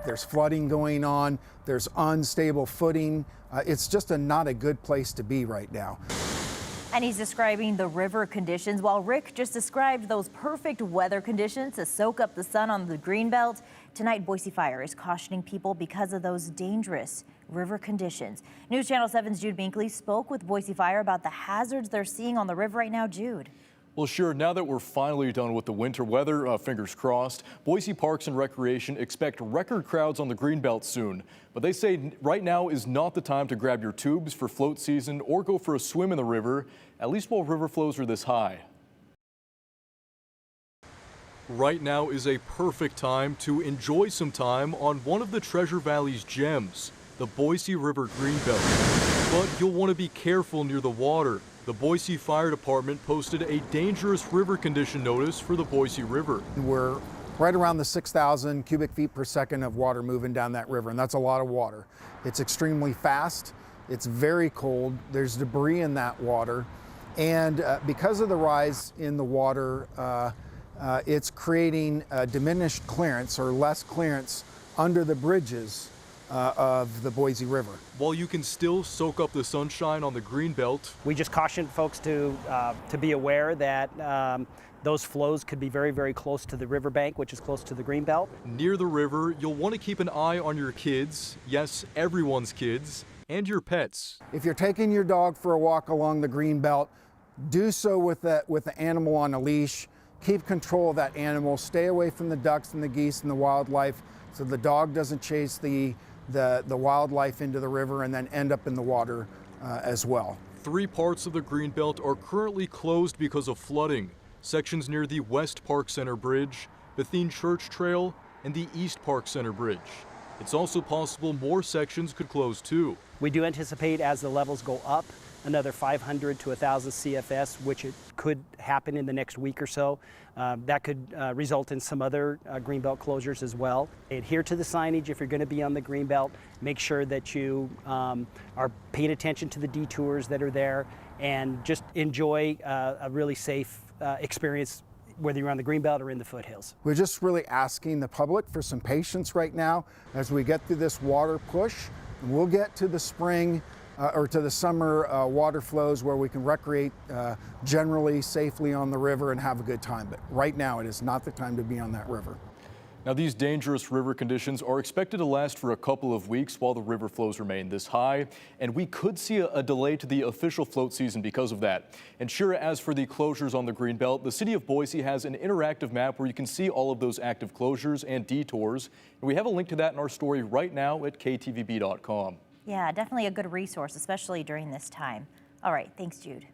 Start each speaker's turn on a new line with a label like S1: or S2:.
S1: There's flooding going on. There's unstable footing. It's just not a good place to be right now.
S2: And he's describing the river conditions, while Rick just described those perfect weather conditions to soak up the sun on the Greenbelt. Tonight, Boise Fire is cautioning people because of those dangerous river conditions. News Channel 7's Jude Binkley spoke with Boise Fire about the hazards they're seeing on the river right now. Jude.
S3: Well, sure, now that we're finally done with the winter weather, fingers crossed, Boise Parks and Recreation expect record crowds on the Greenbelt soon. But they say right now is not the time to grab your tubes for float season or go for a swim in the river, at least while river flows are this high. Right now is a perfect time to enjoy some time on one of the Treasure Valley's gems, the Boise River Greenbelt. But you'll want to be careful near the water. The Boise Fire Department posted a dangerous river condition notice for the Boise River.
S1: We're right around the 6,000 cubic feet per second of water moving down that river, and that's a lot of water. It's extremely fast, it's very cold, there's debris in that water, and because of the rise in the water, it's creating diminished clearance or less clearance under the bridges of the Boise River.
S3: While you can still soak up the sunshine on the Greenbelt,
S4: we just caution folks to be aware that those flows could be very, very close to the riverbank, which is close to the Greenbelt.
S3: Near the river, you'll want to keep an eye on your kids, yes, everyone's kids, and your pets.
S1: If you're taking your dog for a walk along the Greenbelt, do so with the animal on a leash. Keep control of that animal. Stay away from the ducks and the geese and the wildlife so the dog doesn't chase the wildlife into the river and then end up in the water as well.
S3: 3 parts of the Greenbelt are currently closed because of flooding. Sections near the West Park Center Bridge, Bethune Church Trail, and the East Park Center Bridge. It's also possible more sections could close too.
S4: We do anticipate as the levels go up, another 500 to 1,000 CFS, which it could happen in the next week or so. That could result in some other Greenbelt closures as well. Adhere to the signage if you're going to be on the Greenbelt. Make sure that you are paying attention to the detours that are there, and just enjoy a really safe experience, whether you're on the Greenbelt or in the foothills.
S1: We're just really asking the public for some patience right now as we get through this water push. And we'll get to the spring or to the summer water flows where we can recreate generally safely on the river and have a good time. But right now it is not the time to be on that river.
S3: Now, these dangerous river conditions are expected to last for a couple of weeks while the river flows remain this high, and we could see a delay to the official float season because of that. And sure, as for the closures on the Greenbelt, the city of Boise has an interactive map where you can see all of those active closures and detours. And we have a link to that in our story right now at ktvb.com.
S2: Yeah, definitely a good resource, especially during this time. All right, thanks, Jude.